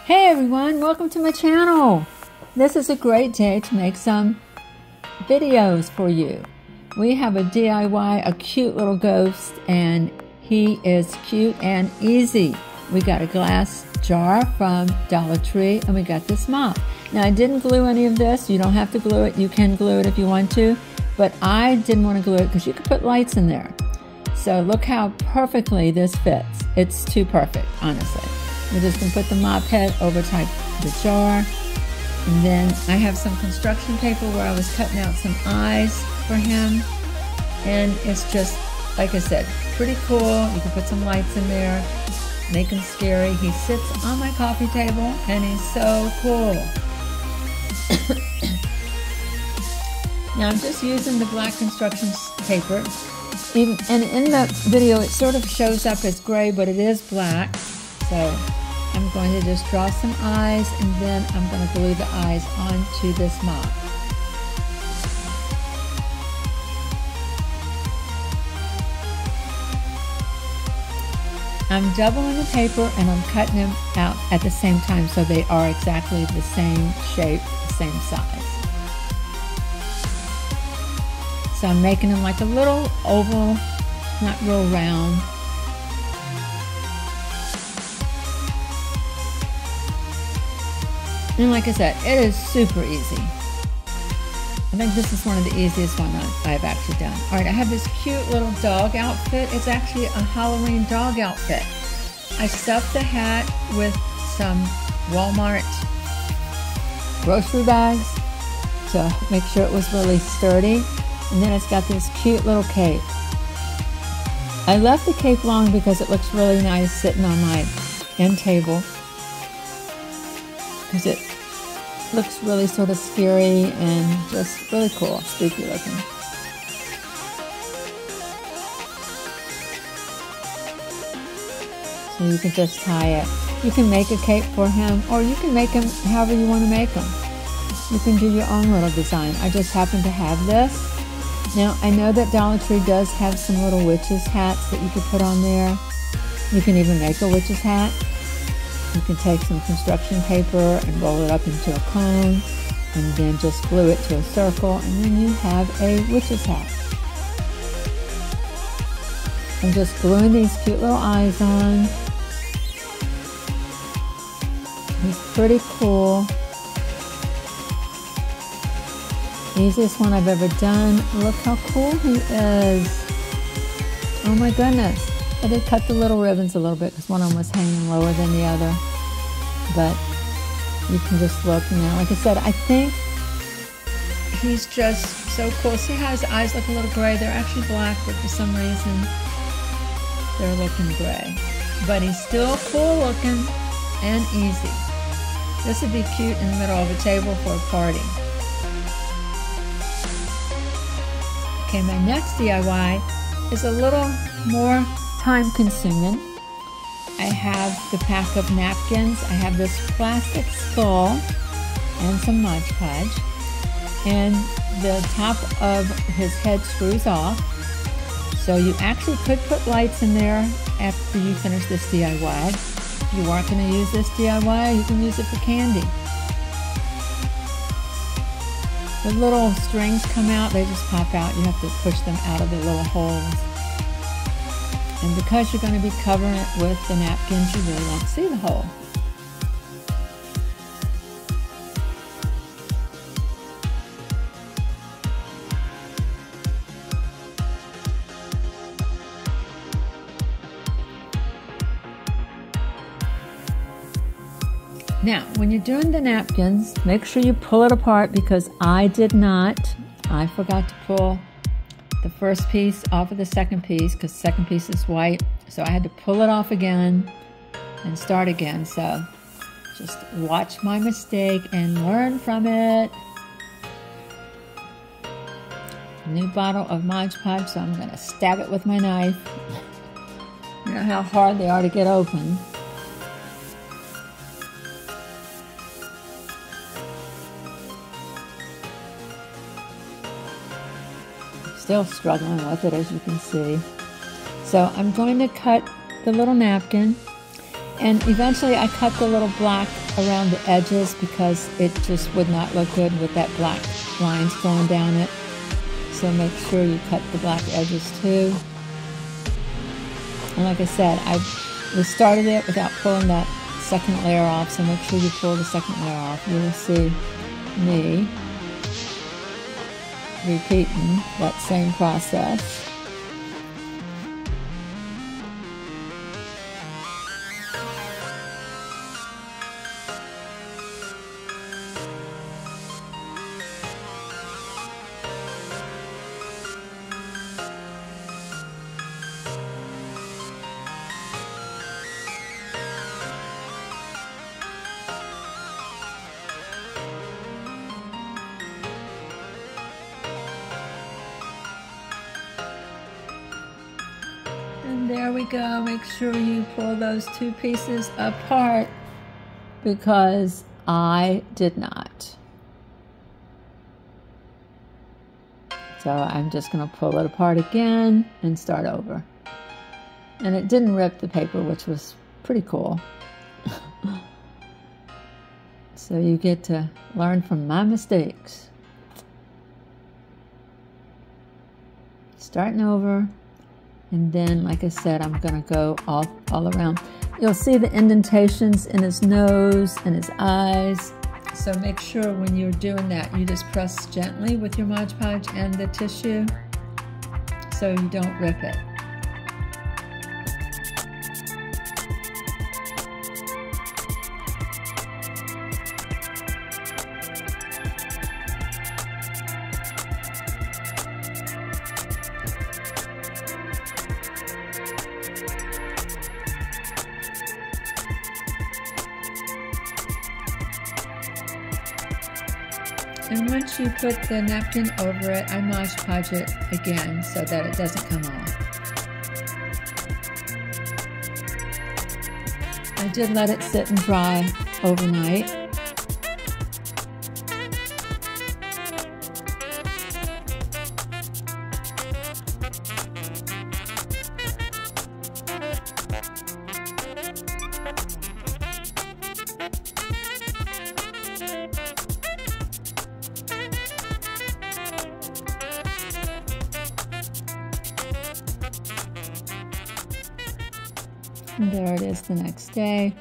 Hey everyone, welcome to my channel. This is a great day to make some videos for you. We have a DIY, a cute little ghost, and he is cute and easy. We got a glass jar from Dollar Tree, and we got this mop. Now I didn't glue any of this. You don't have to glue it. You can glue it if you want to, but I didn't want to glue it because you could put lights in there. So look how perfectly this fits. It's too perfect, honestly. We're just going to put the mop head over top the jar. And then I have some construction paper where I was cutting out some eyes for him. And it's just, like I said, pretty cool. You can put some lights in there, make him scary. He sits on my coffee table and he's so cool. Now I'm just using the black construction paper. And in the video it sort of shows up as gray, but it is black. So I'm going to just draw some eyes, and then I'm going to glue the eyes onto this mop. I'm doubling the paper and I'm cutting them out at the same time so they are exactly the same shape, the same size. So I'm making them like a little oval, not real round. And like I said, it is super easy. I think this is one of the easiest ones I've actually done. All right, I have this cute little dog outfit. It's actually a Halloween dog outfit. I stuffed the hat with some Walmart grocery bags to make sure it was really sturdy. And then it's got this cute little cape. I left the cape long because it looks really nice sitting on my end table, because it looks really sort of scary and just really cool, spooky looking. So you can just tie it. You can make a cape for him, or you can make him however you want to make him. You can do your own little design. I just happen to have this. Now, I know that Dollar Tree does have some little witches hats that you could put on there. You can even make a witch's hat. You can take some construction paper and roll it up into a cone, and then just glue it to a circle, and then you have a witch's hat. I'm just gluing these cute little eyes on. He's pretty cool. Easiest one I've ever done. Look how cool he is. Oh my goodness. I did cut the little ribbons a little bit because one of them was hanging lower than the other. But you can just look now. Like I said, I think he's just so cool. See how his eyes look a little gray? They're actually black, but for some reason they're looking gray. But he's still cool looking and easy. This would be cute in the middle of a table for a party. Okay, my next DIY is a little more time-consuming. I have the pack of napkins. I have this plastic skull and some Mod Podge, and the top of his head screws off. So you actually could put lights in there after you finish this DIY. If you aren't going to use this DIY, you can use it for candy. The little strings come out, they just pop out. You have to push them out of the little holes. And because you're going to be covering it with the napkins, you really won't see the hole. Now, when you're doing the napkins, make sure you pull it apart, because I did not. I forgot to pull the first piece off of the second piece, because the second piece is white. So I had to pull it off again and start again. So just watch my mistake and learn from it. New bottle of Mod Podge, so I'm going to stab it with my knife. You know how hard they are to get open. Still struggling with it, as you can see. So I'm going to cut the little napkin, And eventually I cut the little black around the edges because it just would not look good with that black lines going down it. So make sure you cut the black edges too. And like I said, we started it without pulling that second layer off, so make sure you pull the second layer off. You will see me repeating that same process. And there we go. Make sure you pull those two pieces apart because I did not. So I'm just going to pull it apart again and start over. And it didn't rip the paper, which was pretty cool. So you get to learn from my mistakes. Starting over. And then, like I said, I'm going to go all around. You'll see the indentations in his nose and his eyes. So make sure when you're doing that, you just press gently with your Mod Podge and the tissue so you don't rip it. And once you put the napkin over it, I Mod Podge it again so that it doesn't come off. I did let it sit and dry overnight. And there it is the next day.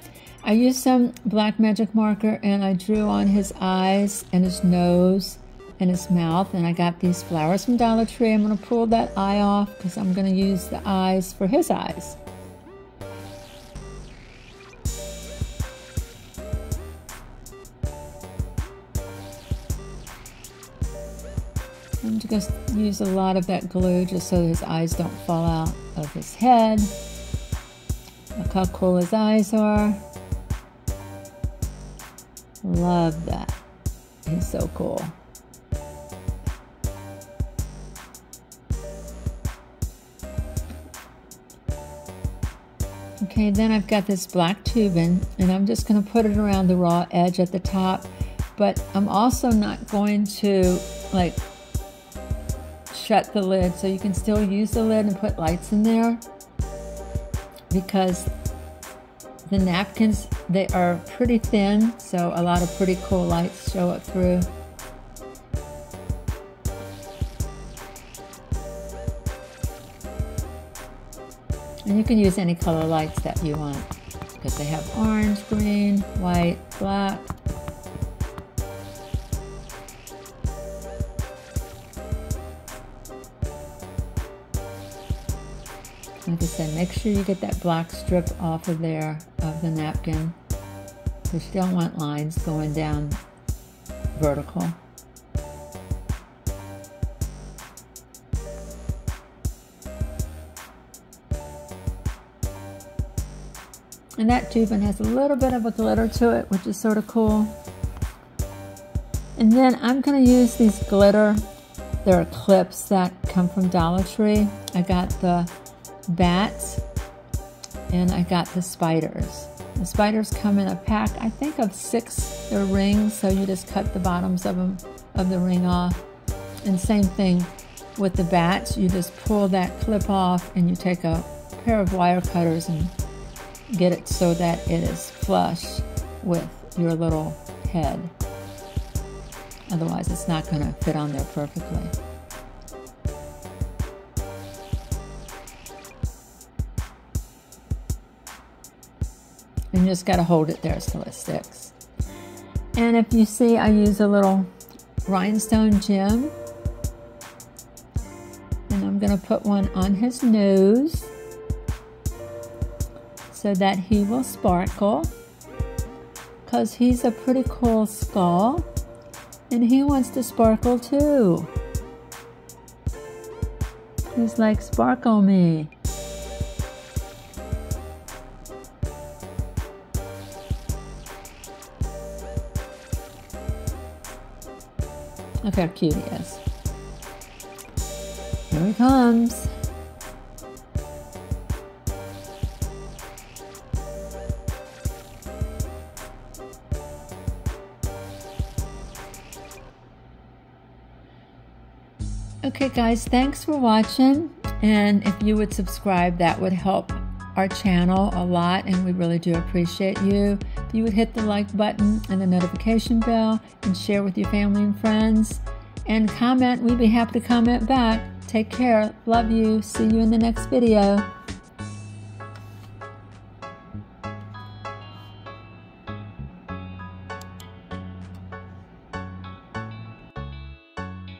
I used some black magic marker and I drew on his eyes and his nose and his mouth, and I got these flowers from Dollar Tree. I'm going to pull that eye off because I'm going to use the eyes for his eyes. I'm just use a lot of that glue just so his eyes don't fall out of his head. Look how cool his eyes are. Love that. He's so cool. Okay, then I've got this black tubing, and I'm just going to put it around the raw edge at the top, but I'm also not going to like shut the lid, so you can still use the lid and put lights in there, because the napkins, they are pretty thin, so a lot of pretty cool lights show up through. And you can use any color lights that you want, because they have orange, green, white, black. Like I said, make sure you get that black strip off of there, of the napkin, because you don't want lines going down vertical. And that tubing has a little bit of a glitter to it, which is sort of cool. And then I'm going to use these glitter. There are clips that come from Dollar Tree. I got the bats and I got the spiders. The spiders come in a pack, I think of 6. They're rings, so you just cut the bottoms of them, of the ring off. And same thing with the bats. You just pull that clip off and you take a pair of wire cutters and get it so that it is flush with your little head. Otherwise, it's not going to fit on there perfectly. And you just got to hold it there so it sticks. And if you see, I use a little rhinestone gem. And I'm going to put one on his nose so that he will sparkle, because he's a pretty cool skull and he wants to sparkle too. He's like, sparkle me. Look how cute he is. Here he comes. Okay guys, thanks for watching, and if you would subscribe, that would help our channel a lot, and we really do appreciate you. If you would hit the like button and the notification bell and share with your family and friends, and comment, we'd be happy to comment back. Take care, love you, see you in the next video.